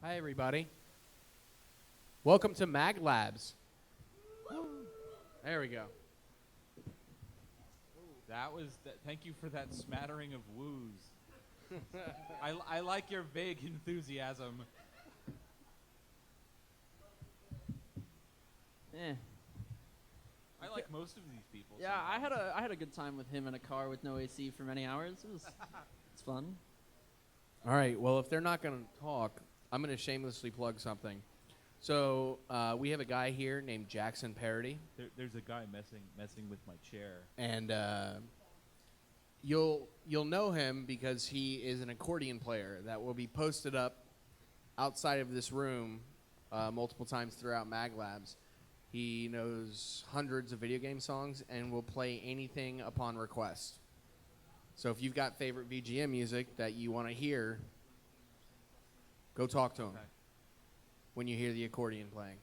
Hi, everybody. Welcome to MAGLabs. There we go. Thank you for that smattering of woos. I like your vague enthusiasm. Eh. I like most of these people. Yeah, sometimes. I had a good time with him in a car with no AC for many hours. It's fun. All right, well, if they're not going to talk, I'm going to shamelessly plug something. So we have a guy here named Jackson Parody, There's a guy messing with my chair. and you'll know him because he is an accordion player that will be posted up outside of this room multiple times throughout MAGLabs. He knows hundreds of video game songs and will play anything upon request. So if you've got favorite VGM music that you want to hear, go talk to him Okay. when you hear the accordion playing.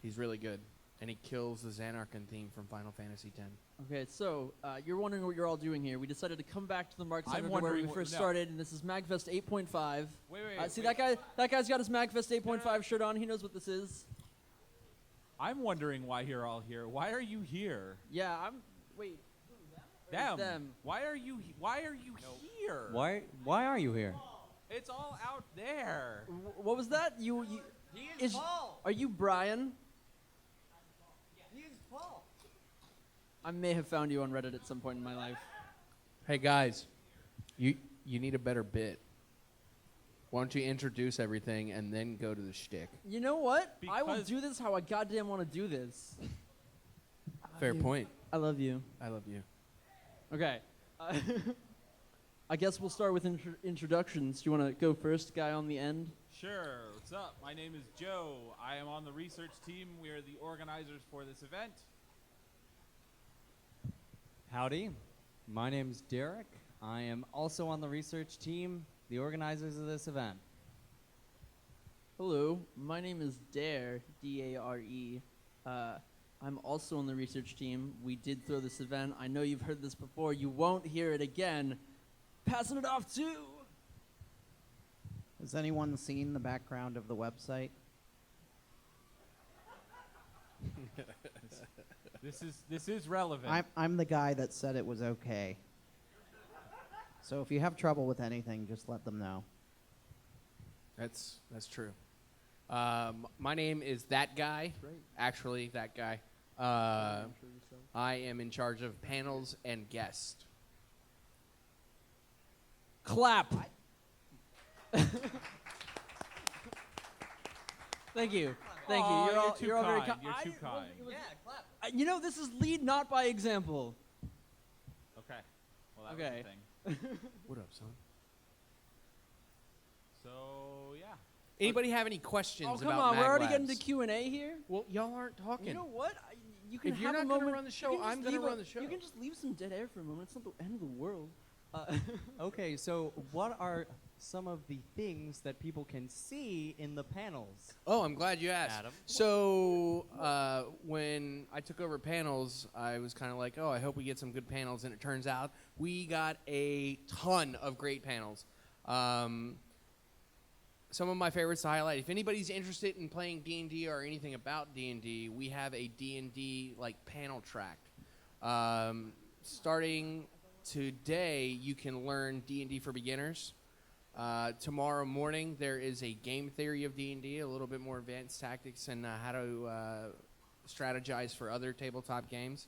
He's really good, and he kills the Xanarkhan theme from Final Fantasy X. Okay, so you're wondering what you're all doing here. We decided to come back to the Mark I'm Center to where we wondering first no. started, and this is MagFest 8.5. Wait. See that guy? That guy's got his MagFest 8.5 shirt on. He knows what this is. I'm wondering why you're all here. Why are you here? Yeah, wait. Them. Why are you here? Why are you here? It's all out there. What was that? You He is Paul. Are you Brian? He is Paul. I may have found you on Reddit at some point in my life. Hey, guys, you need a better bit. Why don't you introduce everything and then go to the shtick? You know what? I will Because- do this how I goddamn want to do this. Fair point. I love you. I love you. Okay. I guess we'll start with introductions. Do you want to go first, guy on the end? Sure. What's up? My name is Joe. I am on the research team. We are the organizers for this event. Howdy. My name's Derek. I am also on the research team, the organizers of this event. Hello, my name is Dare, D-A-R-E. I'm also on the research team. We did throw this event. I know you've heard this before. You won't hear it again. Passing it off to... Has anyone seen the background of the website? This is relevant. I'm the guy that said it was okay. So if you have trouble with anything, just let them know. That's true. My name is That Guy. Right. Actually, That Guy. I am in charge of panels and guests. Clap. Thank you. Thank Aw, you. you're too you're all very kind. You're I too didn't- well, kind. it was- you know, this is lead not by example. Okay. Well, that Okay. was the thing. What up, son? So, yeah. Anybody have any questions Oh, come about on. We're already MAGLabs? getting to Q&A here. Well, y'all aren't talking. You know what? You can If you're have not a gonna moment. run the you show, can just I'm gonna leave run the show. You can just leave some dead air for a moment. It's not the end of the world. Okay, so what are some of the things that people can see in the panels? Oh, I'm glad you asked. Adam? So when I took over panels, I was kind of like, oh, I hope we get some good panels. And it turns out we got a ton of great panels. Some of my favorites to highlight. If anybody's interested in playing D&D or anything about D&D, we have a D&D like panel track. Starting today, you can learn D&D for beginners. Tomorrow morning, there is a game theory of D&D, a little bit more advanced tactics and how to strategize for other tabletop games.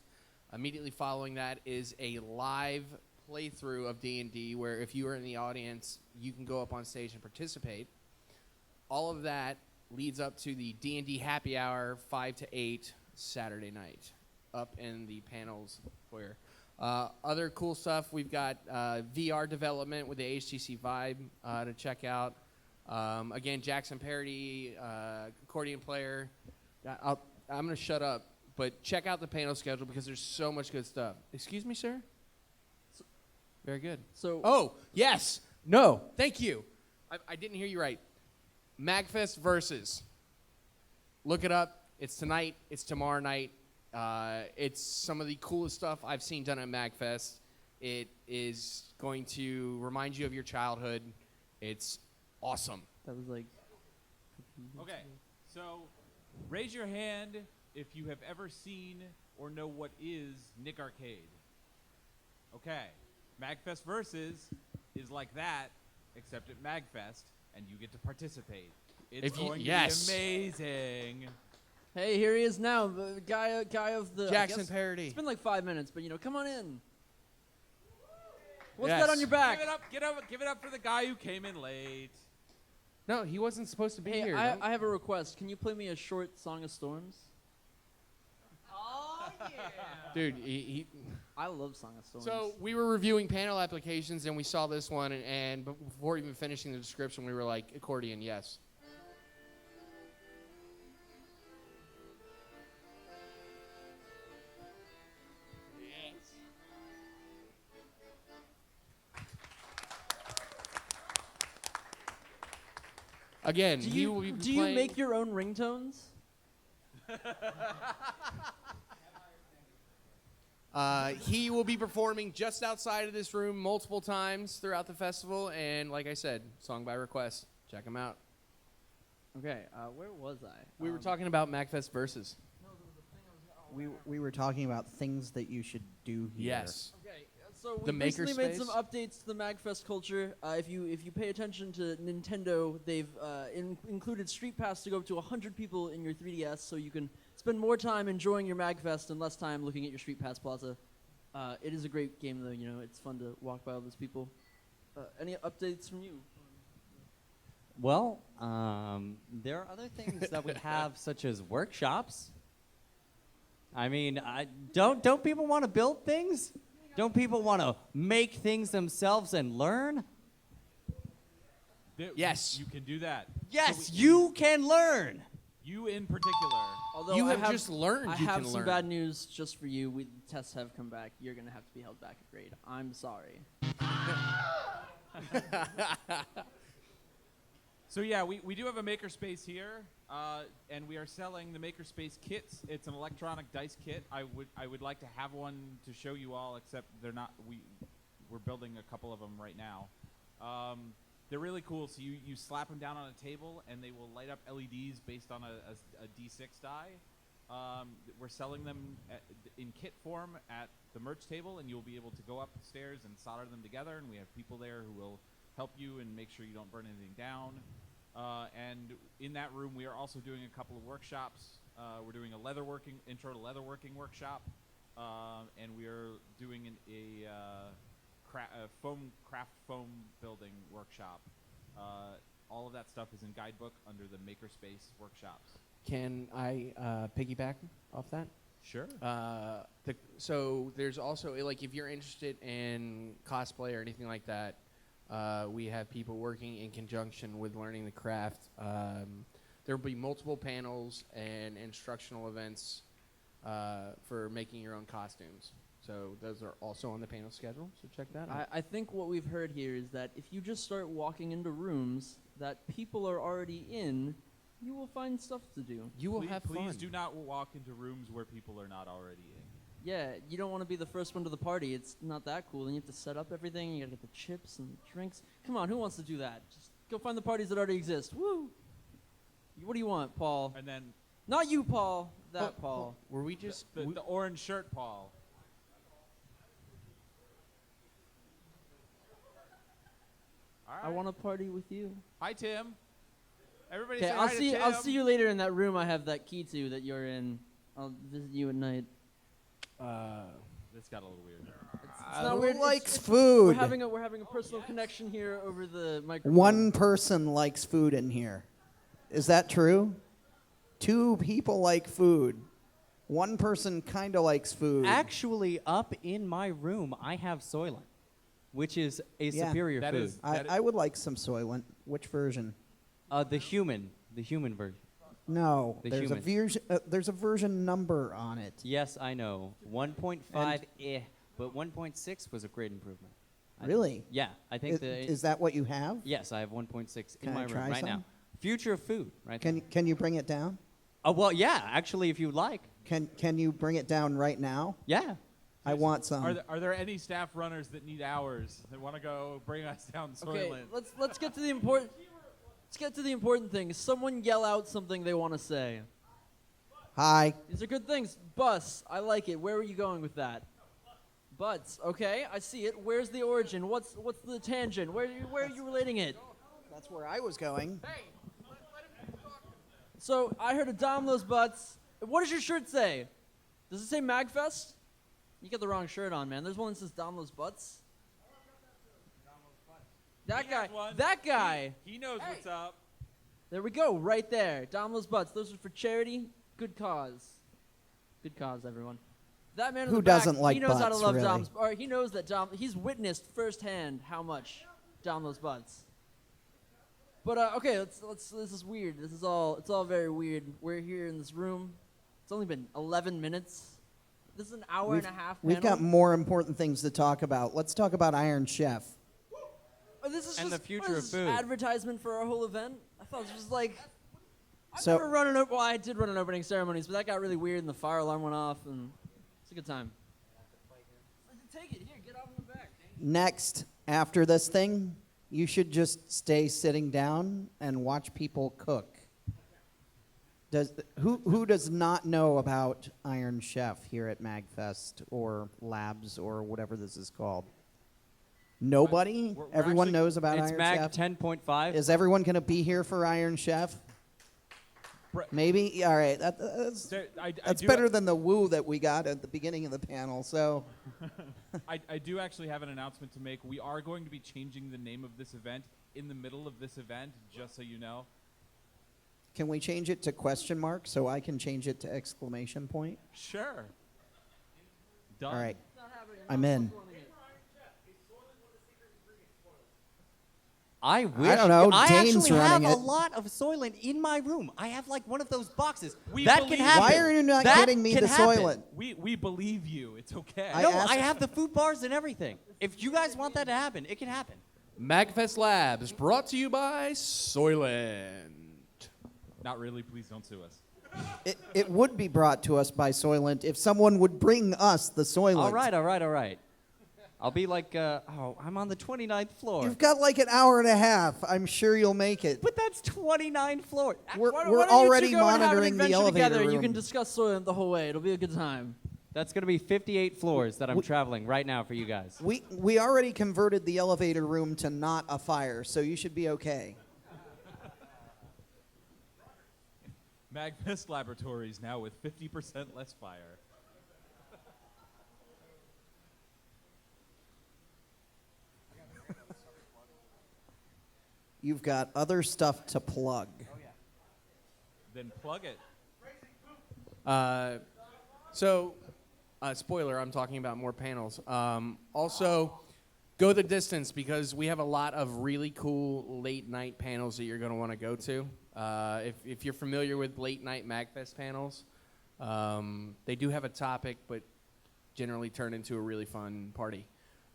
Immediately following that is a live playthrough of D&D where if you are in the audience, you can go up on stage and participate. All of that leads up to the D&D happy hour, 5 to 8, Saturday night, up in the panels foyer. Other cool stuff, we've got VR development with the HTC Vibe to check out. Again, Jackson Parody, accordion player. I'm going to shut up, but check out the panel schedule because there's so much good stuff. Excuse me, sir? Very good. So, Oh, yes. No, thank you. I didn't hear you right. MAGFest Versus. Look it up. It's tonight. It's tomorrow night. It's some of the coolest stuff I've seen done at MAGFest. It is going to remind you of your childhood. It's awesome. That was like. Okay, so raise your hand if you have ever seen or know what is Nick Arcade. Okay, MagFest Versus is like that, except at MagFest, and you get to participate. It's going to be amazing. Hey, here he is now, the guy of the Jackson parody. It's been like 5 minutes, but come on in. What's Yes. that on your back? Give it up for the guy who came in late. No, he wasn't supposed to be Hey, here. I have a request. Can you play me a short Song of Storms? Oh yeah. Dude, he I love Song of Storms. So we were reviewing panel applications, and we saw this one, and before even finishing the description, we were like, accordion, yes. Again, do he will be you playing- make your own ringtones? He will be performing just outside of this room multiple times throughout the festival, and like I said, song by request. Check him out. Okay, where was I? We were talking about MagFest Versus. We were talking about things that you should do here. Yes. Okay, so we The recently made some makerspace? updates to the MagFest culture. If you pay attention to Nintendo, they've included Street Pass to go up to 100 people in your 3DS, so you can spend more time enjoying your MagFest and less time looking at your Street Pass Plaza. It is a great game, though. It's fun to walk by all those people. Any updates from you? Well, there are other things that we have, such as workshops. I mean, don't people want to build things? Don't people want to make things themselves and learn? Yes. You can do that. Yes, you can learn. You in particular. Although You I have just learned I you have can some learn. bad news just for you. The tests have come back. You're going to have to be held back a grade. I'm sorry. So yeah, we do have a makerspace here, and we are selling the makerspace kits. It's an electronic dice kit. I would like to have one to show you all, except they're not. We're building a couple of them right now. They're really cool. So you slap them down on a table, and they will light up LEDs based on a D6 die. We're selling them in kit form at the merch table, and you'll be able to go upstairs and solder them together. And we have people there who will help you and make sure you don't burn anything down. And in that room, we are also doing a couple of workshops. We're doing a intro to leatherworking workshop, and we are doing a craft foam building workshop. All of that stuff is in guidebook under the makerspace workshops. Can I piggyback off that? Sure. So there's also, like, if you're interested in cosplay or anything like that, we have people working in conjunction with learning the craft. There will be multiple panels and instructional events for making your own costumes. So those are also on the panel schedule, so check that out. I think what we've heard here is that if you just start walking into rooms that people are already in, you will find stuff to do. You will have fun. Please do not walk into rooms where people are not already in. Yeah, you don't want to be the first one to the party. It's not that cool. Then you have to set up everything. You got to get the chips and the drinks. Come on, who wants to do that? Just go find the parties that already exist. Woo! What do you want, Paul? And then Not you, Paul. That Paul. Were we just... the orange shirt, Paul. All right. I want to party with you. Hi, Tim. Everybody Okay, say I'll hi see. to Tim. I'll see you later in that room. I have that key to that you're in. I'll visit you at night. This got a little weird. It's not weird. Who likes We're food? having a personal connection here over the microphone. One person likes food in here. Is that true? Two people like food. One person kind of likes food. Actually, up in my room, I have Soylent, which is a Yeah. superior That food. is- I would like some Soylent. Which version? The human version. No, The there's human. a version. There's a version number on it. Yes, I know. 1.5, but 1.6 was a great improvement. Really? Yeah, I think Is that what you have? Yes, I have 1.6 in Can my I room try right some? now. Future of food, right Can you bring it down? there. Well, yeah, actually, if you'd like. Can you bring it down right now? Yeah. I want some. Are there any staff runners that need hours that want to go bring us down Okay, Soylent? let's get to the important. Let's get to the important things. Someone yell out something they want to say. Hi. These are good things. Bus, I like it. Where are you going with that? Butts, okay, I see it. Where's the origin? What's the tangent? Where are you relating it? That's where I was going. So I heard of Domino's Butts. What does your shirt say? Does it say MagFest? You got the wrong shirt on, man. There's one that says Domino's Butts. That He guy. has one. That guy. He knows what's up. There we go, right there. Domino's Butts. Those are for charity. Good cause. Good cause, everyone. That man in Who the back, doesn't like he knows how to butts, love really? Dom's. Or he knows that he's witnessed firsthand how much Domino's Butts. But okay, let's. This is weird. It's all very weird. We're here in this room. It's only been 11 minutes. This is an hour and a half. We've panel. got more important things to talk about. Let's talk about Iron Chef. Oh, this is And just, the future what of is this, food. advertisement for our whole event. I thought this was like. I've So- never run an well, I did run an opening ceremonies, but that got really weird, and the fire alarm went off, and it's a good time. Take it here. Get out in the back. Next, after this thing, you should just stay sitting down and watch people cook. Who does not know about Iron Chef here at MagFest or Labs or whatever this is called? Nobody? We're Everyone actually- knows about It's Iron Mag Chef? 10.5. Is everyone going to be here for Iron Chef? Maybe? All right. That's I better than the woo that we got at the beginning of the panel. So I do actually have an announcement to make. We are going to be changing the name of this event in the middle of this event, just so you know. can we change it to question mark so I can change it to exclamation point? Sure. Done. All right. I'm in. I wish. I don't know, I Dane's actually have running a it. lot of Soylent in my room. I have like one of those boxes. We that can believe happen. Why are you not That getting me can the happen. Soylent? We believe you. It's okay. I No, asked- I have the food bars and everything. If you guys want that to happen, it can happen. MagFest Labs, brought to you by Soylent. Not really. Please don't sue us. It would be brought to us by Soylent if someone would bring us the Soylent. All right, all right, all right. I'll be like, I'm on the 29th floor. You've got like an hour and a half. I'm sure you'll make it. But that's 29 floors. We're, Why we're don't you already two go and have an monitoring the adventure elevator together, and room. you can discuss Soylent the whole way. It'll be a good time. That's going to be 58 floors that I'm traveling right now for you guys. we already converted the elevator room to not a fire, so you should be okay. MagFest Laboratories now with 50% less fire. You've got other stuff to plug. Then plug it. Spoiler, I'm talking about more panels. Also, go the distance because we have a lot of really cool late night panels that you're going to want to go to. If you're familiar with late night MagFest panels, they do have a topic, but generally turn into a really fun party.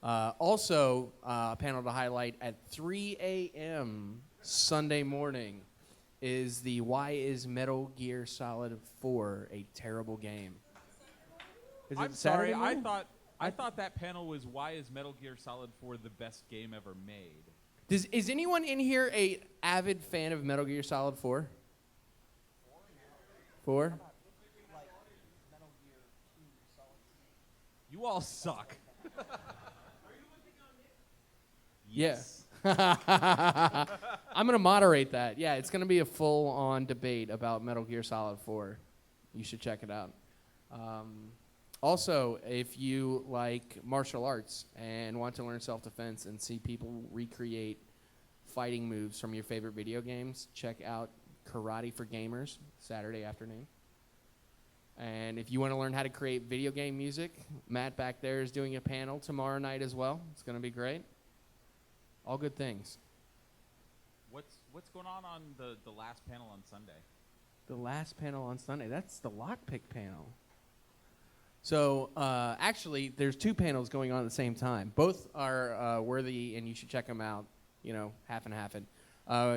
Also, a panel to highlight at 3 a.m. Sunday morning is the Why is Metal Gear Solid 4 a Terrible Game? Is I'm it sorry. Saturday morning? I thought that panel was why is Metal Gear Solid 4 the best game ever made? Is anyone in here a avid fan of Metal Gear Solid 4? 4? You all suck. Yes. I'm going to moderate that. Yeah, it's going to be a full-on debate about Metal Gear Solid 4. You should check it out. Also, if you like martial arts and want to learn self-defense and see people recreate fighting moves from your favorite video games, check out Karate for Gamers Saturday afternoon. And if you want to learn how to create video game music, Matt back there is doing a panel tomorrow night as well. It's going to be great. All good things. What's going on the last panel on Sunday? The last panel on Sunday, that's the lockpick panel. So actually, there's two panels going on at the same time. Both are worthy, and you should check them out. You know, half and half. And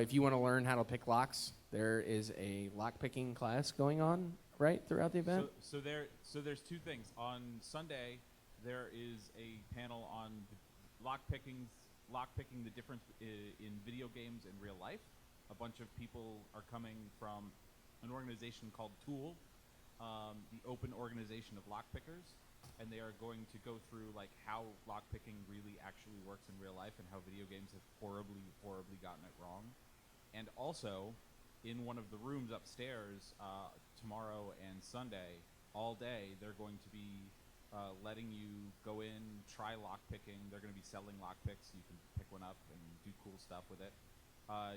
if you want to learn how to pick locks, there is a lock picking class going on right throughout the event. So there's two things. On Sunday, there is a panel on lock picking the difference in video games and real life. a bunch of people are coming from an organization called Tool, the open organization of lockpickers, and they are going to go through like how lockpicking really actually works in real life and how video games have horribly, horribly gotten it wrong. And also, in one of the rooms upstairs, tomorrow and Sunday, all day, they're going to be letting you go in, try lockpicking. They're going to be selling lockpicks. You can pick one up and do cool stuff with it.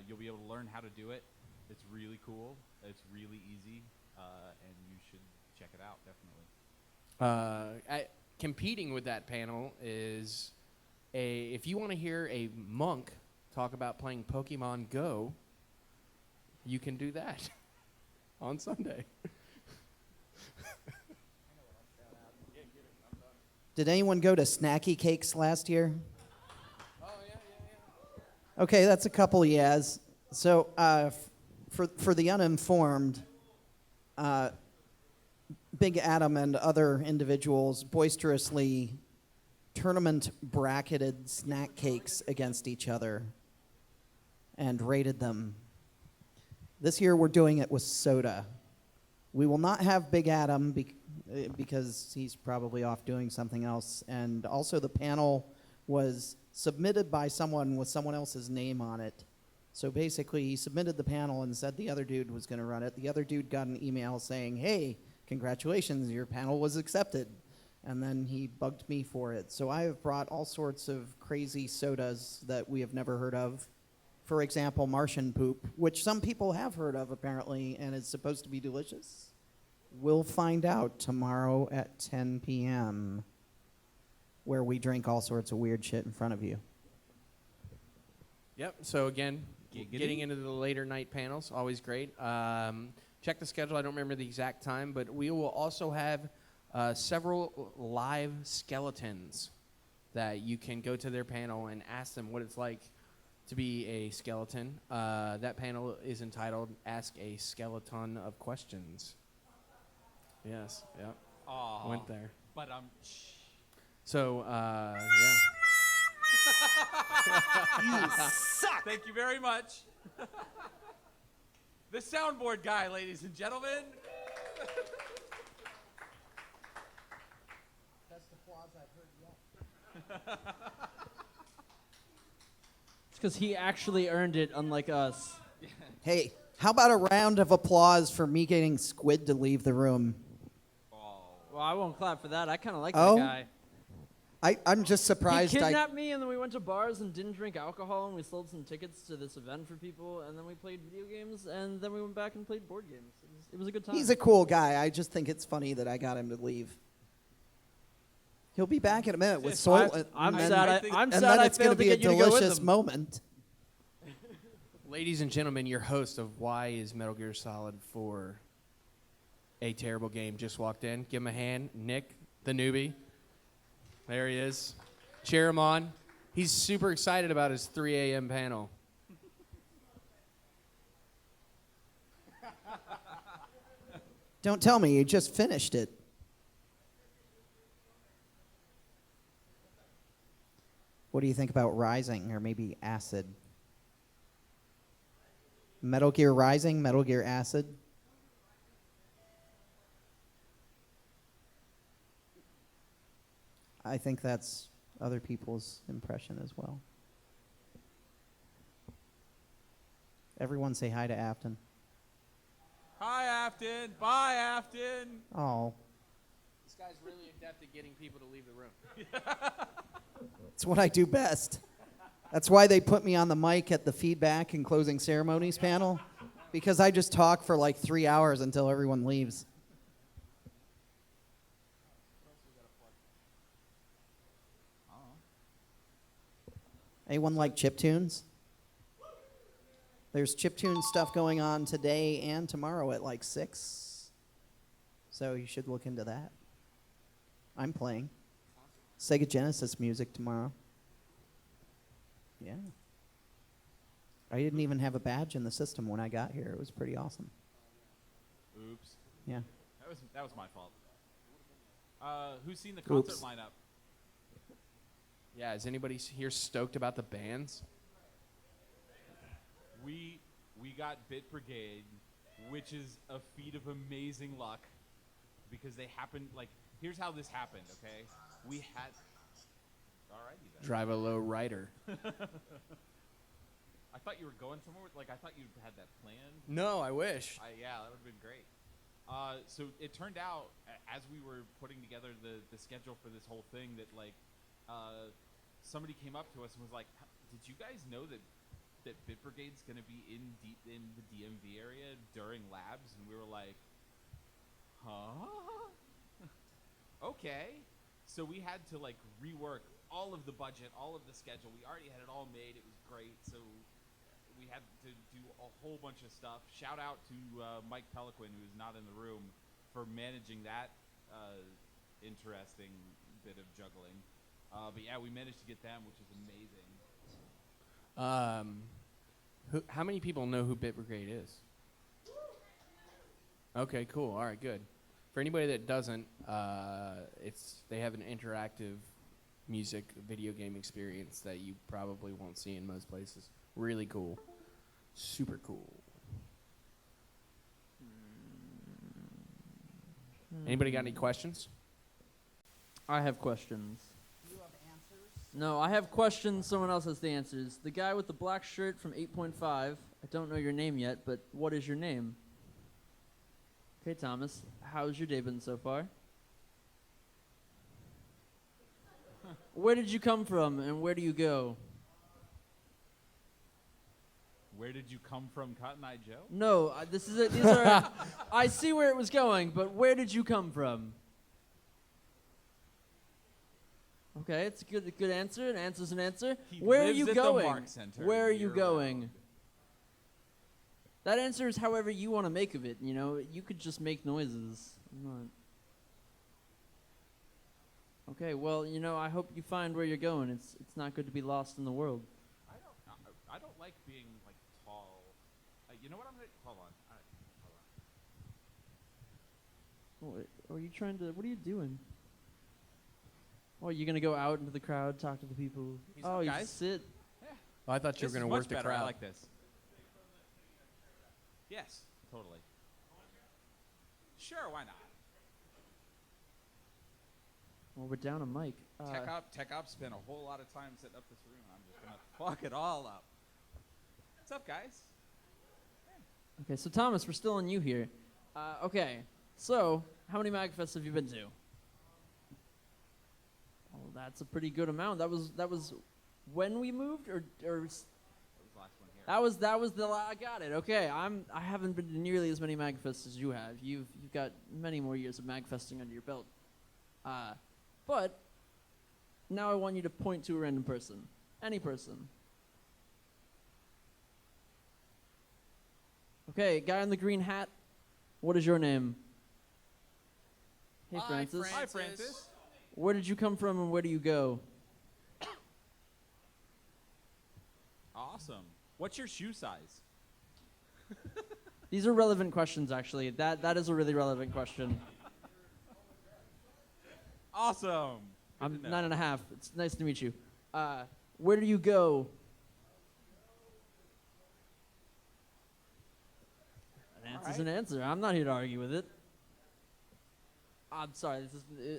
You'll be able to learn how to do it. It's really cool. It's really easy, and you should check it out, definitely. Competing with that panel is if you want to hear a monk talk about playing Pokemon Go, you can do that on Sunday. Did anyone go to Snacky Cakes last year? Oh, yeah. Okay, that's a couple yeahs. So for the uninformed, Big Adam and other individuals boisterously tournament bracketed snack cakes against each other and rated them. This year we're doing it with soda. We will not have Big Adam because he's probably off doing something else. And also the panel was submitted by someone with someone else's name on it. So basically he submitted the panel and said the other dude was going to run it. The other dude got an email saying, hey, congratulations, your panel was accepted. And then he bugged me for it. So I have brought all sorts of crazy sodas that we have never heard of. For example, Martian poop, which some people have heard of apparently, and is supposed to be delicious. We'll find out tomorrow at 10 p.m., where we drink all sorts of weird shit in front of you. Yep. So again, Giggity. getting into the later night panels, always great. Check the schedule. I don't remember the exact time, but we will also have several live skeletons that you can go to their panel and ask them what it's like to be a skeleton. That panel is entitled "Ask a Skeleton of Questions." Yes. Yep. Aw. Went there. But So yeah. you suck. Thank you very much. The soundboard guy, ladies and gentlemen. Best applause I've heard yet. It's because he actually earned it, unlike us. Hey, how about a round of applause for me getting Squid to leave the room? Well, I won't clap for that. I kind of like Oh? that guy. I'm just surprised He kidnapped me, and then we went to bars and didn't drink alcohol, and we sold some tickets to this event for people, and then we played video games, and then we went back and played board games. It was a good time. He's a cool guy. I just think it's funny that I got him to leave. He'll be back in a minute with Soil. I'm and sad. then- I'm and sad then I it's going to failed to be a get you to go with delicious him. moment. Ladies and gentlemen, your host of Why is Metal Gear Solid 4 a Terrible Game just walked in. Give him a hand. Nick, the newbie. There he is. Cheer him on. He's super excited about his 3 a.m. panel. Don't tell me you just finished it. What do you think about Rising, or maybe Acid? Metal Gear Rising, Metal Gear Acid? I think that's other people's impression as well. Everyone say hi to Afton. Hi, Afton. Bye, Afton. Oh, This guy's really adept at getting people to leave the room. it's what I do best. That's why they put me on the mic at the feedback and closing ceremonies panel, because I just talk for like 3 hours until everyone leaves. Anyone like chiptunes? There's chiptune stuff going on today and tomorrow at like 6. So you should look into that. I'm playing Sega Genesis music tomorrow. Yeah. I didn't even have a badge in the system when I got here. It was pretty awesome. Oops. Yeah. That was my fault. Who's seen the concert Oops. lineup? Yeah, is anybody here stoked about the bands? We got Bit Brigade, which is a feat of amazing luck because they happened, like, here's how this happened, okay? We had, alrighty then. Drive a low rider. I thought you were going somewhere, like, I thought you had that planned. No, I wish. Yeah, that would have been great. So it turned out, as we were putting together the schedule for this whole thing, that, like, somebody came up to us and was like, did you guys know that Bit Brigade's going to be in the DMV area during labs? And we were like, huh? Okay. So we had to, like, rework all of the budget, all of the schedule. We already had it all made. It was great. So we had to do a whole bunch of stuff. Shout out to Mike Peliquin, who is not in the room, for managing that interesting bit of juggling. But yeah, we managed to get them, which is amazing. How many people know who Bit Brigade is? Okay, cool. All right, good. For anybody that doesn't, they have an interactive music video game experience that you probably won't see in most places. Really cool. Super cool. Anybody got any questions? I have questions. You have answers? No, I have questions. Someone else has the answers. The guy with the black shirt from 8.5. I don't know your name yet, but what is your name? Okay, Thomas. How's your day been so far? Where did you come from, and where do you go? Where did you come from, Cotton Eye Joe? No, these are. I see where it was going, but where did you come from? Okay, it's a good answer. An answer's an answer. Where are you going? Where are you going? That answer is however you want to make of it. You know, you could just make noises. I'm not. Okay, well, you know, I hope you find where you're going. It's not good to be lost in the world. I don't like being, like, tall. You know what I'm gonna hold on. All right, hold on. Oh, are you trying to? What are you doing? Oh, you're gonna go out into the crowd, talk to the people. Oh, you guys. sit. Oh, I thought you were going to work the crowd. I like this. Yes, totally. Sure, why not? Well, we're down a mic. Tech Ops spent a whole lot of time setting up this room. I'm just gonna fuck it all up. What's up, guys? Okay, so Thomas, we're still on you here. Okay, so how many MagFests have you been to? Oh, that's a pretty good amount. That was when we moved, or That was the last one here. that was I got it. Okay, I haven't been to nearly as many MagFests as you have. You've got many more years of MagFesting under your belt. But now I want you to point to a random person, any person. Okay, guy in the green hat. What is your name? Hey, Francis. Hi, Francis. Where did you come from and where do you go? Awesome. What's your shoe size? These are relevant questions, actually. That is a really relevant question. Awesome. I'm Good to know. 9.5. It's nice to meet you. Where do you go? An answer's an answer. I'm not here to argue with it. I'm sorry.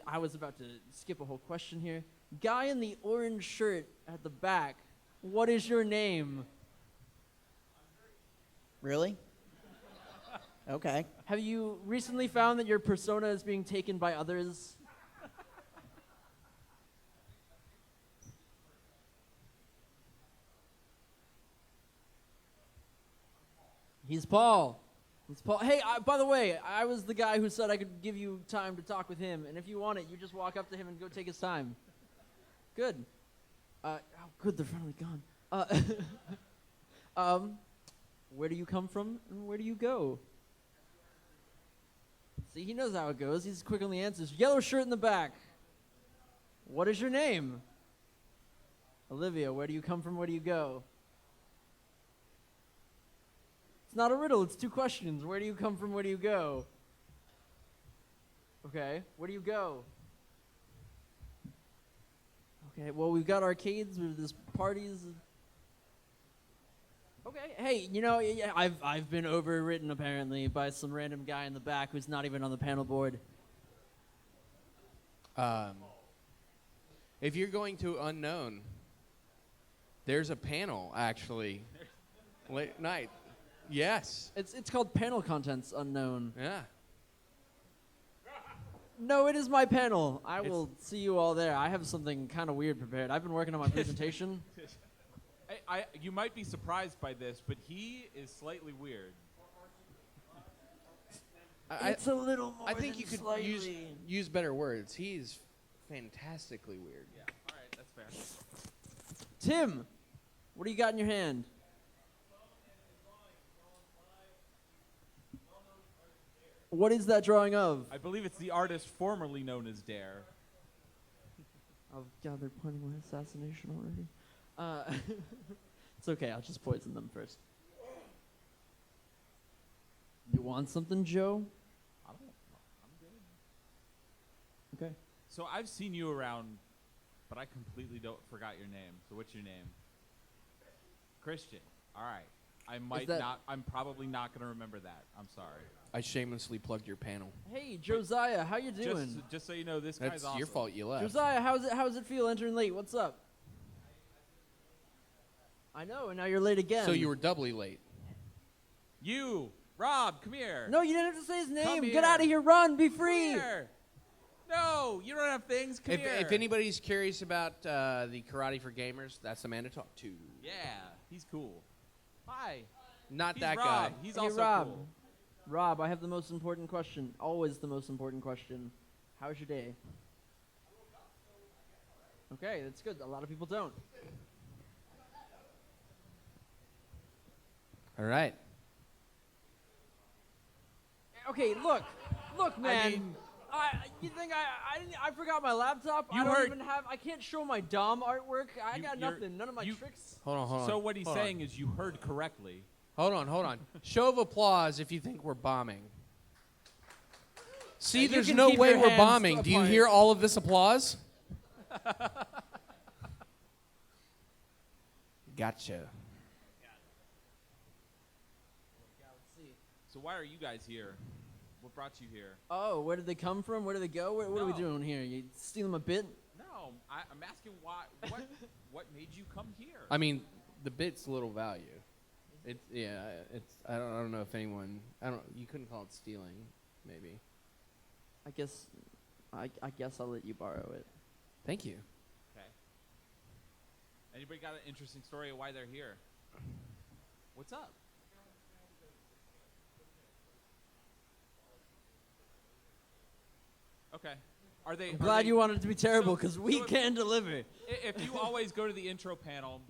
I was about to skip a whole question here. Guy in the orange shirt at the back. What is your name? Really? Okay. Have you recently found that your persona is being taken by others? He's Paul. He's Paul. Hey, by the way, I was the guy who said I could give you time to talk with him, and if you want it, you just walk up to him and go take his time. Good. Oh, good, they're finally gone. Where do you come from, and where do you go? See, he knows how it goes. He's quick on the answers. Yellow shirt in the back. What is your name? Olivia, where do you come from, where do you go? It's not a riddle, it's two questions. Where do you come from, where do you go? Okay, where do you go? Okay, well, we've got arcades, there's parties. Okay. Hey, yeah, I've been overwritten apparently by some random guy in the back who's not even on the panel board. If you're going to unknown, there's a panel actually late night. Yes. It's called Panel Contents Unknown. Yeah. No, it is my panel. I will see you all there. I have something kind of weird prepared. I've been working on my presentation. You might be surprised by this, but he is slightly weird. It's a little more I think than you could slightly. use better words. He's fantastically weird. Yeah. All right, that's fair. Tim, what do you got in your hand? What is that drawing of? I believe it's the artist formerly known as Dare. Oh God, they're planning my assassination already. It's okay. I'll just poison them first. You want something, Joe? I don't know. I'm good. Okay. So I've seen you around, but I completely forgot your name. So what's your name? Christian. All right. I'm probably not going to remember that. I'm sorry. I shamelessly plugged your panel. Hey, Josiah, how you doing? Just so you know, this That's guy's awesome. your fault you left. Josiah, how's it feel entering late? What's up? I know, and now you're late again. So you were doubly late. You, Rob, come here. No, you didn't have to say his name. Come Get out of here. here, run, be Come free. here. No, you don't have things. Come here. If anybody's curious about the Karate for Gamers, that's the man to talk to. Yeah, he's cool. Hi. Not He's that Rob. guy. He's Hey, also Rob. cool. Rob, I have the most important question. Always the most important question. How's your day? Okay, that's good. A lot of people don't. All right. Okay, look, man. mean- You think I forgot my laptop? You I don't heard- even have. I can't show my Dom artwork. I You- got you're- nothing. None of my you- tricks. Hold on. So what he's Hold saying is you heard correctly. Hold on. Show of applause if you think we're bombing. See, You there's can no keep way your we're hands bombing. Do you apart. hear all of this applause? Gotcha. So why are you guys here? What brought you here? Oh, where did they come from? Where did they go? What are we No. doing here? You steal them a bit? No, I'm asking why. What made you come here? I mean, the bit's little value. It's. I don't know if anyone. You couldn't call it stealing, maybe. I guess I'll let you borrow it. Thank you. Okay. Anybody got an interesting story of why they're here? What's up? Okay. Are they? I'm glad you wanted it to be terrible because we so if- can deliver. If you always go to the intro panel,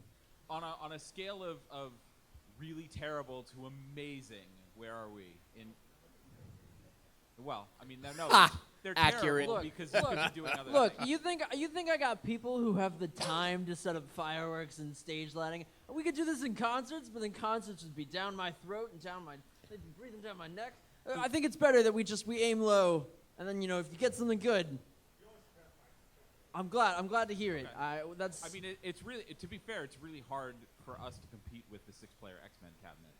on a scale of really terrible to amazing, where are we? Well, I mean, no, they're accurate. terrible Look, because you could be doing other Look, things. you think I got people who have the time to set up fireworks and stage lighting? We could do this in concerts, but then concerts would be down my throat and they'd be breathing down my neck. I think it's better that we aim low, and then if you get something good. I'm glad to hear it. Okay. It's really, to be fair, it's really hard for us to compete with the 6-player X-Men cabinet.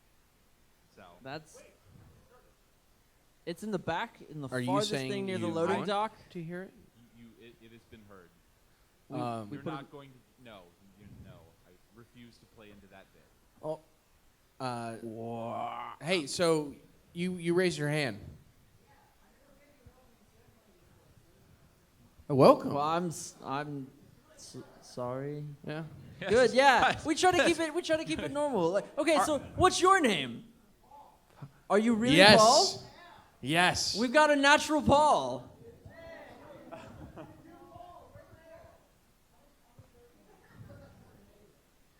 So It's in the back, in the Are you farthest saying thing near the you loading want dock. to hear it? it has been heard. We You're put not going to. No. I refuse to play into that bit. Oh. Hey, so you raised your hand. Welcome. Well, I'm sorry. Yeah. Good, yeah. We try to keep it normal. Like, okay, so what's your name? Are you really Yes. Paul? Yes. We've got a natural Paul.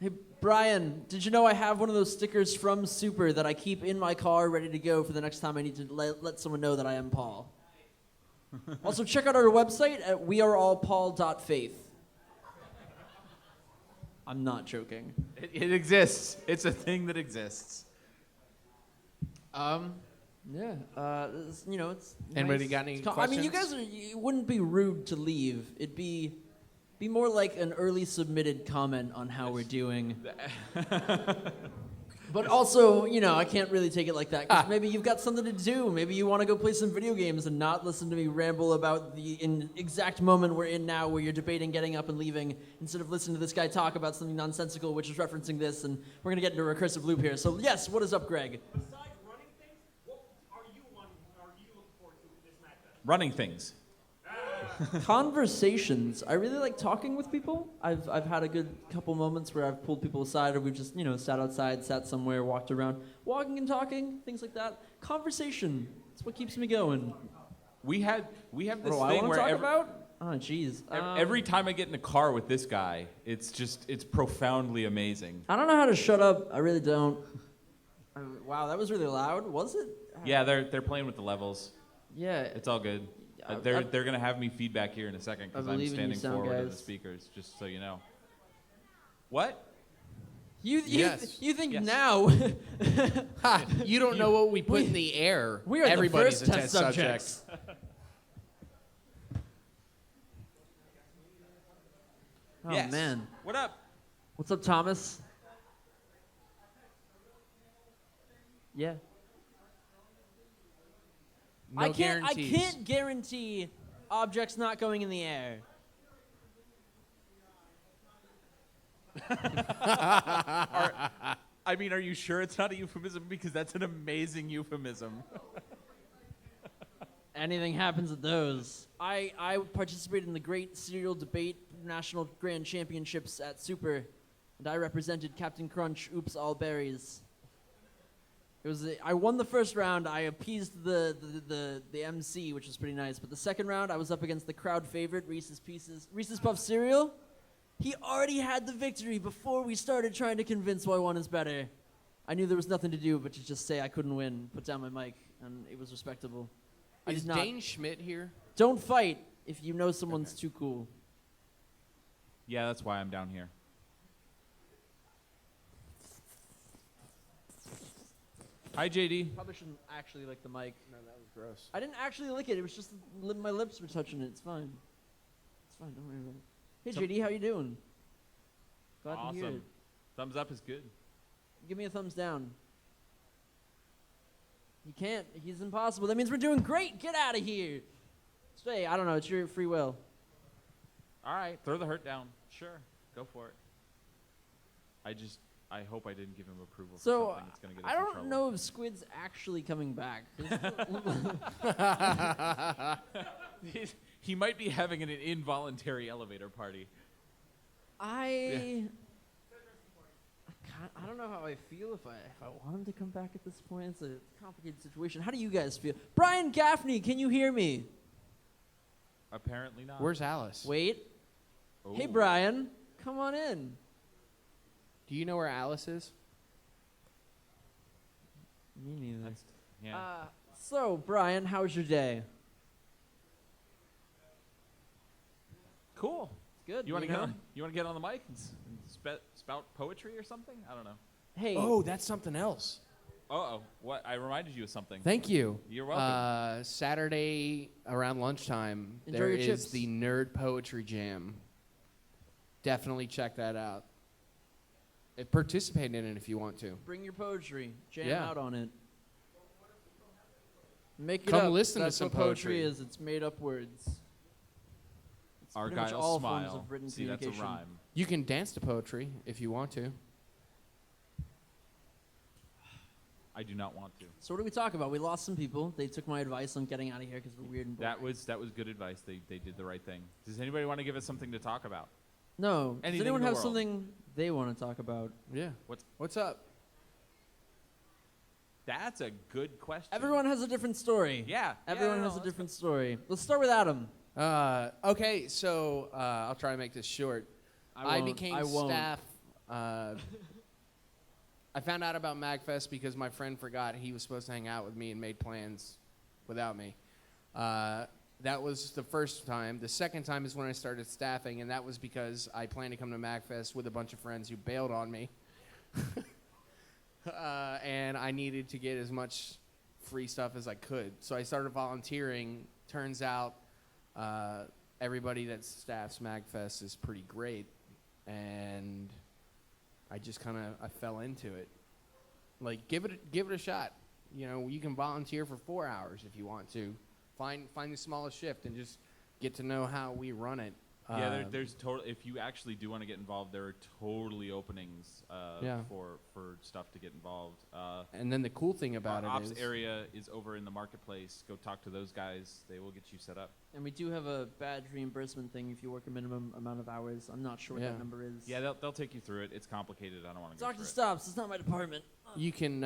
Hey, Brian, did you know I have one of those stickers from Super that I keep in my car ready to go for the next time I need to let someone know that I am Paul? Also, check out our website at weareallpaul.faith. I'm not joking. It exists. It's a thing that exists. Yeah, it's Anybody nice. got any It's I mean, you questions? guys it wouldn't be rude to leave. It'd be more like an early submitted comment on how we're doing. But also, I can't really take it like that. 'Cause maybe you've got something to do. Maybe you want to go play some video games and not listen to me ramble about the exact moment we're in now where you're debating getting up and leaving instead of listening to this guy talk about something nonsensical, which is referencing this, and we're going to get into a recursive loop here. So, yes, what is up, Greg? Besides running things, what are you looking forward to this matchup? Running things. Conversations. I really like talking with people. I've had a good couple moments where I've pulled people aside, or we've just sat outside, sat somewhere, walked around, walking and talking, things like that. Conversation. It's what keeps me going. We have What this do I thing want to where talk about? Oh, jeez. every time I get in a car with this guy, it's profoundly amazing. I don't know how to shut up. I really don't. Wow, that was really loud. Was it? Yeah, they're playing with the levels. Yeah. It's all good. I- They're gonna have me feedback here in a second because I I'm believe in you, standing sound forward of the guys. speakers, just so you know. What? You Yes. you think Yes. now? Ha! You don't know what we put in the air. We are Everybody's the a first test test subject. subjects. Oh Yes. man, What up? what's up, Thomas? Yeah. No I guarantees. can't guarantee objects not going in the air. I mean, are you sure it's not a euphemism? Because that's an amazing euphemism. Anything happens at those. I participated in the Great Cereal Debate National Grand Championships at Super, and I represented Captain Crunch. Oops, all berries. I won the first round. I appeased the MC, which was pretty nice. But the second round, I was up against the crowd favorite, Reese's Puff cereal. He already had the victory before we started trying to convince why one is better. I knew there was nothing to do but to just say I couldn't win, put down my mic, and it was respectable. I Is did not. Dane Schmidt here? Don't fight if you know someone's too cool. Yeah, that's why I'm down here. Hi, JD. Probably shouldn't actually lick the mic. No, that was gross. I didn't actually lick it. It was just my lips were touching it. It's fine. It's fine. Don't worry about it. Hey, So- JD, how you doing? Glad to hear it. Awesome. Thumbs up is good. Give me a thumbs down. You can't. He's impossible. That means we're doing great. Get out of here. Stay. I don't know. It's your free will. All right, throw the hurt down. Sure, go for it. I hope I didn't give him approval for So something that's gonna get us I in don't trouble. know if Squid's actually coming back. He might be having an involuntary elevator party. I don't know how I feel if I want him to come back at this point. It's a complicated situation. How do you guys feel? Brian Gaffney, can you hear me? Apparently not. Where's Alice? Wait. Hey, Ooh. Brian, come on in. Do you know where Alice is? Me neither. Yeah. So, Brian, how was your day? Cool. Good. You want to get on? You want to get on the mic and spout poetry or something? I don't know. Hey. Oh, that's something else. Oh, what? I reminded you of something. Thank you. You're welcome. Saturday around lunchtime, Enjoy there your is chips. the Nerd Poetry Jam. Definitely check that out. Participate in it if you want to. Bring your poetry. Jam Yeah. out on it. Make it Come up. listen to That's some what poetry poetry. is. It's made up words. It's pretty much Argyle all smile. forms of written See, that's a communication. rhyme. You can dance to poetry if you want to. I do not want to. So what do we talk about? We lost some people. They took my advice on getting out of here because we're weird and boring. That was good advice. They did the right thing. Does anybody want to give us something to talk about? No. Does Anything anyone in the have world. something they want to talk about? Yeah. What's up? That's a good question. Everyone has a different story. Yeah. Everyone has a different story. Let's start with Adam. Okay, so I'll try to make this short. I became staff. I found out about MAGFest because my friend forgot he was supposed to hang out with me and made plans without me. That was the first time. The second time is when I started staffing, and that was because I planned to come to MAGFest with a bunch of friends who bailed on me. And I needed to get as much free stuff as I could. So I started volunteering. Turns out everybody that staffs MAGFest is pretty great, and I just I fell into it. Like give it a shot. You know, you can volunteer for 4 hours if you want to. Find the smallest shift and just get to know how we run it. Yeah, there's total. If you actually do want to get involved, there are totally openings Yeah. for stuff to get involved. And then the cool thing about Our it ops is area is over in the marketplace. Go talk to those guys. They will get you set up. And we do have a badge reimbursement thing if you work a minimum amount of hours. I'm not sure what Yeah. that number is. Yeah, they'll take you through it. It's complicated. I don't want to go Doctor through it. stops. It's not my department. you can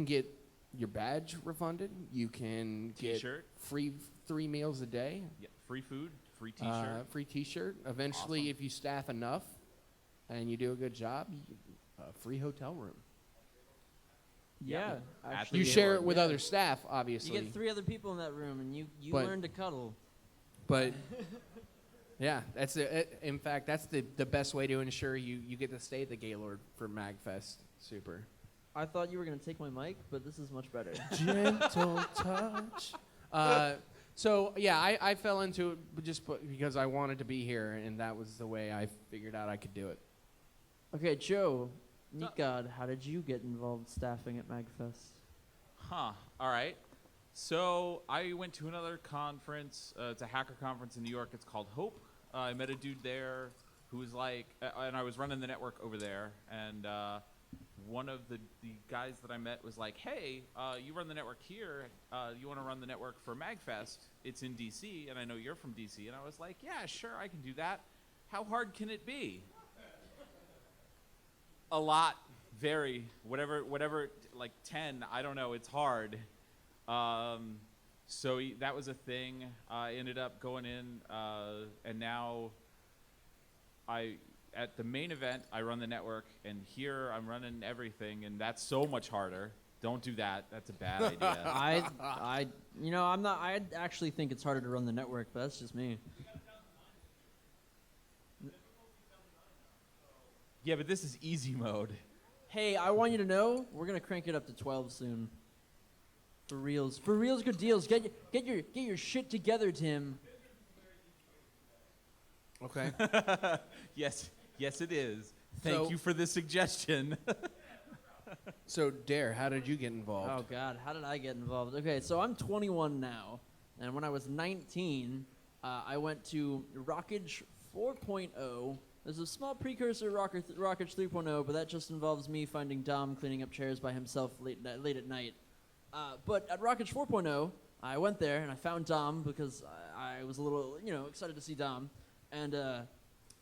get your badge refunded. You can get T-shirt. free 3 meals a day. Yeah, free food, free T-shirt. Free T-shirt. Eventually, Awesome. if you staff enough and you do a good job, a free hotel room. Yeah. At actually, You the share it Gaylord. with Yeah. other staff, You obviously. get 3 other people in that room, and you But- learn to cuddle. But yeah, that's in fact that's the best way to ensure you get to stay at the Gaylord for MagFest. Super. I thought you were gonna take my mic, but this is much better. Gentle touch. So yeah, I fell into it just because I wanted to be here, and that was the way I figured out I could do it. Okay, Joe, neat God, how did you get involved staffing at MagFest? Huh. All right. So I went to another conference. It's a hacker conference in New York. It's called Hope. I met a dude there who was like, and I was running the network over there, and one of the guys that I met was like, hey, you run the network here. You want to run the network for MagFest? It's in DC, and I know you're from DC. And I was like, yeah, sure, I can do that. How hard can it be? A lot, very, whatever, like 10, I don't know, it's hard. So that was a thing. I ended up going in, and now at the main event, I run the network, and here I'm running everything, and that's so much harder. Don't do that. That's a bad idea. I actually think it's harder to run the network, but that's just me. Yeah, but this is easy mode. Hey, I want you to know we're gonna crank it up to 12 soon. For reals, good deals. Get your shit together, Tim. Okay. Yes, it is. So- Thank you for the suggestion. So Dare, how did you get involved? Oh God, how did I get involved? Okay, so I'm 21 now, and when I was 19, I went to Rockage 4.0. There's a small precursor to Rockage 3.0, but that just involves me finding Dom cleaning up chairs by himself late at night. But at Rockage 4.0, I went there and I found Dom because I was a little, excited to see Dom, and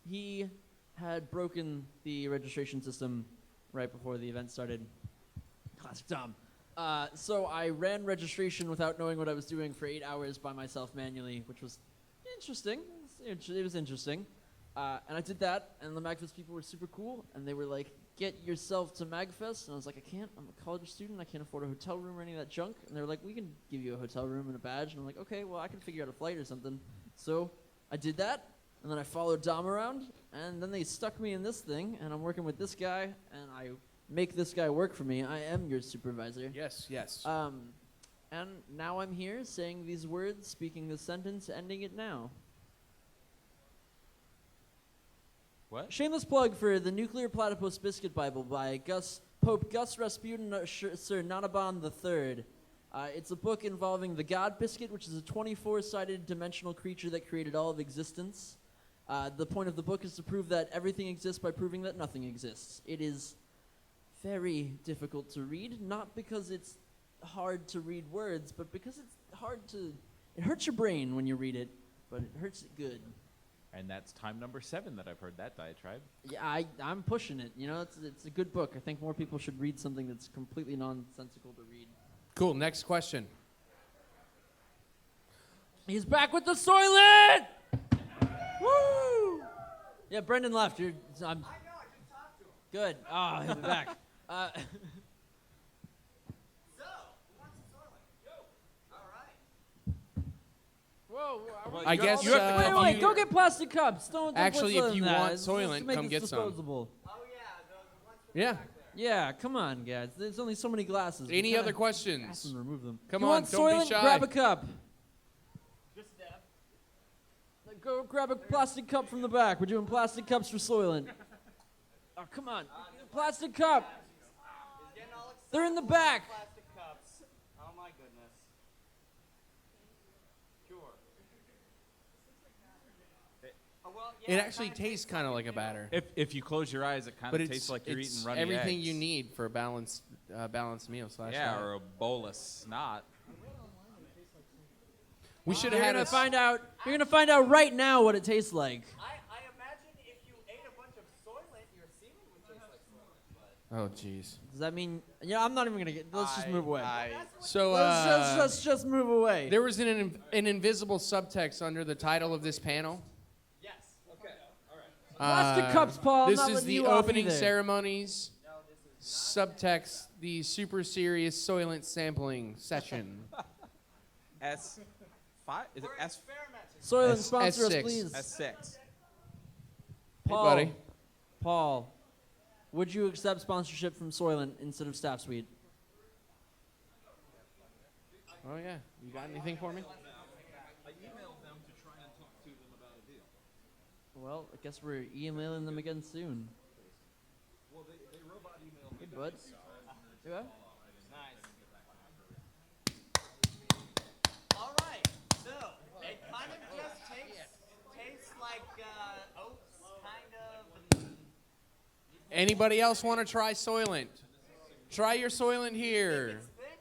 he had broken the registration system right before the event started. Classic Dom. So I ran registration without knowing what I was doing for 8 hours by myself manually, which was interesting. It was interesting. And I did that, and the MagFest people were super cool, and they were like, get yourself to MagFest. And I was like, I can't. I'm a college student. I can't afford a hotel room or any of that junk. And they were like, we can give you a hotel room and a badge. And I'm like, okay, well, I can figure out a flight or something. So I did that, and then I followed Dom around, and then they stuck me in this thing, and I'm working with this guy, and I make this guy work for me. I am your supervisor. Yes. And now I'm here saying these words, speaking this sentence, ending it now. What? Shameless plug for the Nuclear Platypus Biscuit Bible by Pope Gus Rasputin Sir Nanaban III. It's a book involving the God Biscuit, which is a 24-sided dimensional creature that created all of existence. The point of the book is to prove that everything exists by proving that nothing exists. It is very difficult to read, not because it's hard to read words, but because it's hard to... It hurts your brain when you read it, but it hurts it good. And that's time number 7 that I've heard that diatribe. Yeah, I'm pushing it. It's a good book. I think more people should read something that's completely nonsensical to read. Cool. Next question. He's back with the Soylent! Woo! Yeah, Brendan left. I'm I know, I just talked to him. good. Oh, he'll be back. So, who wants some Soylent? Yo! All right. Whoa. I guess you have to Wait, if go you- get plastic cups. Don't Actually, put if you that in want that. It's Soylent, to make come this get some. disposable. Oh, yeah, the ones from Yeah. back there. Yeah, come on, guys. There's only so many glasses. Any We other kinda ask questions? them to remove them. Come you on, want don't be Soylent? shy. Grab a cup. Just step. Go grab a plastic cup from the back. We're doing plastic cups for Soylent. Oh, come on. Plastic cup. He's getting all They're in the back. Plastic cups. Oh my goodness. Sure. It actually tastes kind of like a batter, If you close your eyes, it kind but of it's tastes like you're it's eating runny everything eggs. you need for a balanced meal slash Yeah, diet. or a bowl of snot. We should You're have had gonna a find out. You're gonna find out right now what it tastes like. I imagine if you ate a bunch of Soylent, your semen would taste like Soylent. Oh, jeez. Does that mean? Yeah, I'm not even gonna get. Let's just move away. So Let's just move away. there was an invisible subtext under the title of this panel. Yes. Okay. All right. Plastic cups, Paul. I'm This not is letting the you off opening either. ceremonies. Subtext: the super serious Soylent sampling session. S5? Is it S? Soylent, S- sponsor us, S6. please. S6. Paul, buddy. Paul, would you accept sponsorship from Soylent instead of Staff Suite? Oh yeah, you got anything for me? I emailed them to try and talk to them about a deal. Well, I guess we're emailing them again soon. Well, they robot emailed me. Hey, bud. Yeah? All right. So it kind of just tastes like oats, kind of. Anybody else want to try Soylent? Try your Soylent here. It's thick.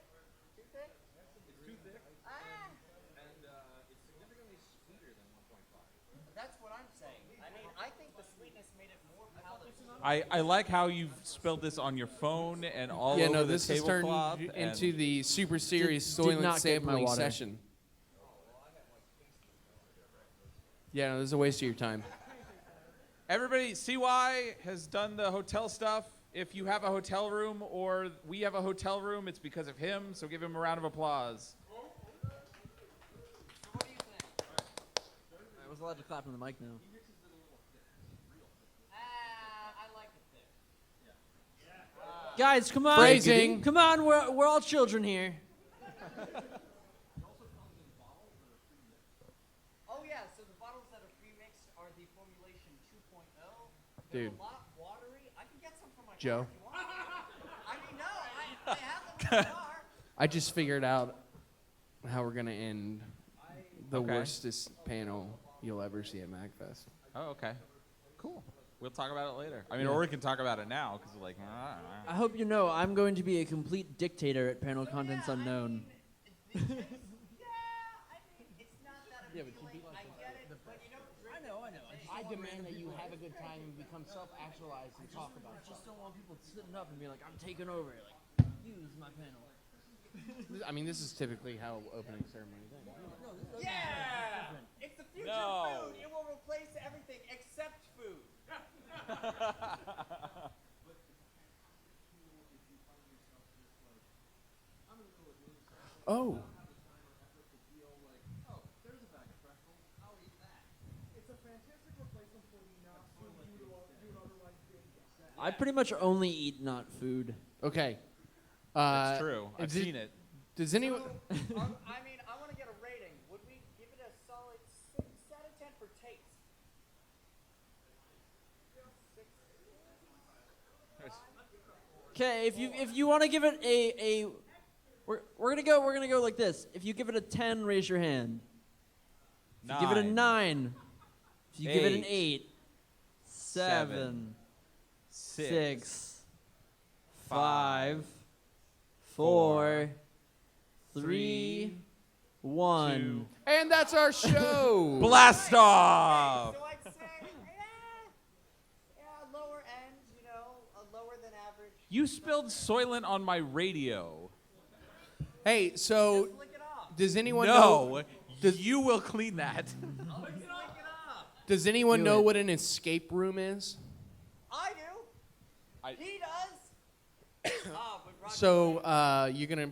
Too thick. It's too thick. And it's significantly sweeter than 1.5. That's what I'm saying. I mean, I think the sweetness made it more palatable. I like how you've spilled this on your phone and all Yeah, over no, the this has turned tablecloth. into the super serious did Soylent not get my sampling water. session. Yeah, no, this is a waste of your time. Everybody, CY has done the hotel stuff. If you have a hotel room or we have a hotel room, it's because of him, so give him a round of applause. I was allowed to clap in the mic now. I like it thick. Guys, come on. Phrasing. Come on, we're all children here. Oh yeah, so the bottles that are pre-mixed are the formulation 2.0. Dude. They're a lot watery. I can get some from my Joe. car if you want. I mean, no, I have them in the car. I just figured out how we're gonna end the Okay. worstest panel you'll ever see at MAGFest. Oh, okay. Cool. We'll talk about it later. I mean, Yeah. or we can talk about it now, because like, I hope you know I'm going to be a complete dictator at Panel Contents Unknown. Yeah, I mean, it's not that appealing. I get it, but you know, I know. I demand that you have a good time and become self-actualized and talk about I just don't want people sitting up and be like, I'm taking over. Like, use my panel. I mean, this is typically how opening ceremonies end. yeah, it's the future No. food. It will replace everything except food. Oh. I pretty much only eat not food. Okay. that's true. I've did- seen it. Does anyone? I mean, I want to get a rating. Would we give it a solid 6 out of 10 for taste? Okay, if you want to give it a we're gonna go like this. If you give it a 10, raise your hand. If you give it a 9. If you give it an 8. 7. 6. 5. 4. 3. 1. And that's our show. Blast off! So I'd say, lower end, lower than average. You spilled Soylent on my radio. Hey, so Just lick it off. does anyone know? No, you will clean that. Just lick it off. Does anyone Do know it. what an escape room is? I do. He does. But Roger, So you're gonna,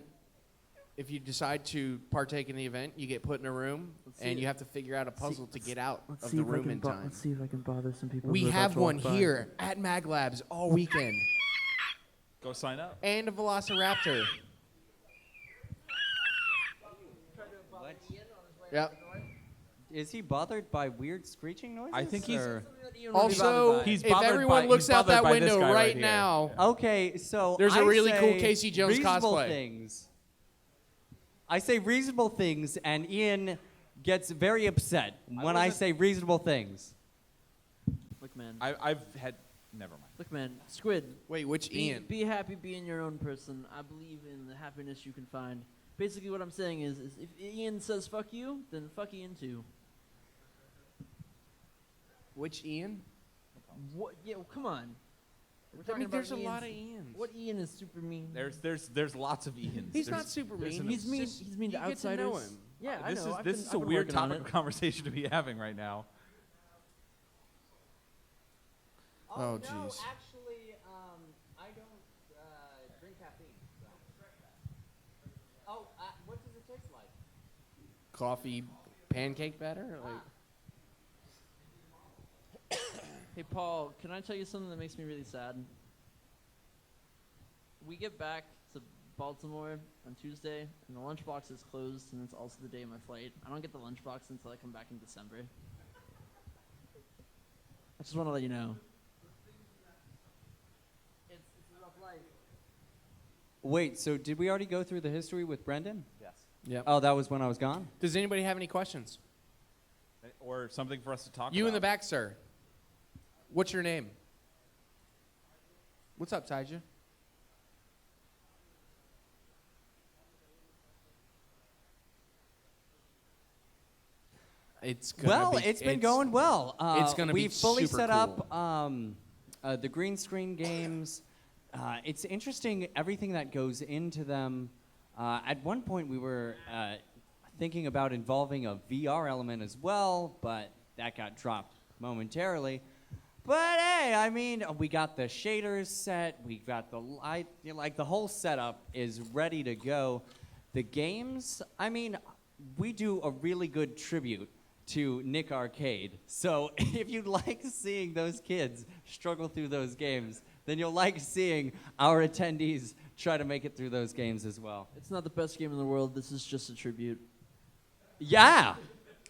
if you decide to partake in the event, you get put in a room, and you have to figure out a puzzle to get out of the room in time. Let's see if I can bother some people. We have one here at MAGLabs all weekend, Go sign up. and a Velociraptor. Yep. Is he bothered by weird screeching noises? I think he's- or- Also, He's if bothered everyone by- looks he's out that bothered by this window guy right right here. now, Okay, so There's a I really cool say Casey Jones reasonable cosplay. Things. I say reasonable things, and Ian gets very upset when I wasn't- say reasonable things. Look, man. I've had. Never mind. Look, man. Squid. wait, which Be, Ian? be happy being your own person. I believe in the happiness you can find. Basically, what I'm saying is if Ian says fuck you, then fuck Ian too. Which Ian? What? Yeah, well, come on. We're I talking mean, about there's a Ian's- lot of Ians. What Ian is super mean? There's lots of Ians. He's There's- not super there's mean. an- He's mean. just- He's mean to you get to outsiders. know him. Yeah, I This know. is I've this been- is a I've been weird working on topic of it. conversation to be having right now. Oh, jeez. Actually, I don't drink caffeine. So. Oh, what does it taste like? Coffee pancake batter? Like, Hey, Paul, can I tell you something that makes me really sad? We get back to Baltimore on Tuesday, and the lunchbox is closed, and it's also the day of my flight. I don't get the lunchbox until I come back in December. I just want to let you know. It's a rough life. Wait, so did we already go through the history with Brendan? Yes. Yep. Oh, that was when I was gone? Does anybody have any questions? Or something for us to talk about. You in the back, sir. What's your name? What's up, Taija? It's gonna Well, be, it's been going well. it's gonna be we fully super set cool. up the green screen games. It's interesting everything that goes into them. At one point, we were thinking about involving a VR element as well, but that got dropped momentarily. But hey, I mean, we got the shaders set. We got the light. Like the whole setup is ready to go. The games, I mean, we do a really good tribute to Nick Arcade. So if you like seeing those kids struggle through those games, then you'll like seeing our attendees try to make it through those games as well. It's not the best game in the world. This is just a tribute. Yeah,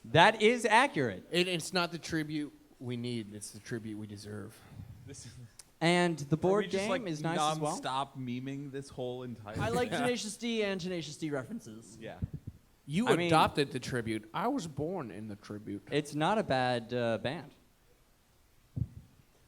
that is accurate. It's not the tribute we need. It's the tribute we deserve. This, And the are we board just, game like, is nice as well. Non-stop memeing this whole entire. I like Tenacious D and Tenacious D references. Yeah. You I mean- adopted the tribute. I was born in the tribute. It's not a bad band.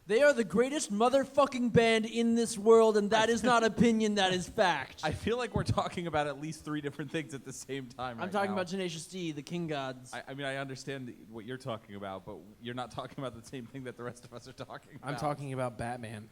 They are the greatest motherfucking band in this world, and that is not opinion, that is fact. I feel like we're talking about at least 3 different things at the same time. I'm right talking now. about Tenacious D, the King Gods. I mean, I understand what you're talking about, but you're not talking about the same thing that the rest of us are talking about. I'm talking about Batman.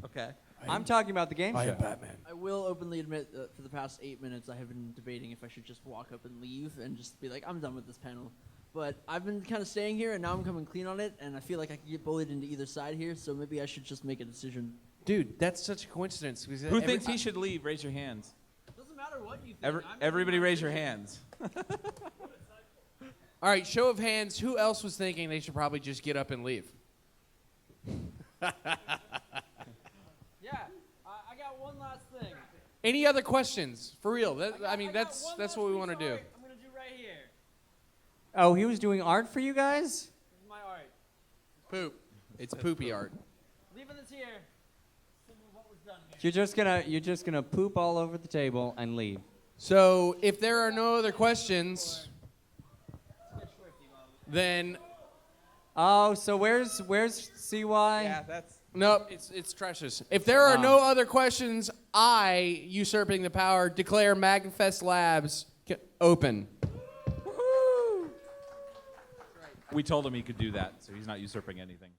Okay. I'm talking about the game I show. am Batman. I will openly admit that for the past 8 minutes, I have been debating if I should just walk up and leave and just be like, I'm done with this panel. But I've been kind of staying here, and now I'm coming clean on it, and I feel like I could get bullied into either side here, so maybe I should just make a decision. Dude, that's such a coincidence. Because Who thinks he should leave? Raise your hands. Doesn't matter what you think. Everybody raise your hands. All right, show of hands. Who else was thinking they should probably just get up and leave? Yeah, I got one last thing. Any other questions? For real. I mean, that's what we want to do. I'm going to do right here. Oh, he was doing art for you guys? This is my art. Poop. It's poopy art. Leaving this here. Some of what was done here. You're just gonna poop all over the table and leave. So if there are no other questions, then Oh, so where's CY? Yeah, that's. nope, it's Tresh's. If there are no other questions, I, usurping the power, declare MAGLabs open. We told him he could do that, so he's not usurping anything.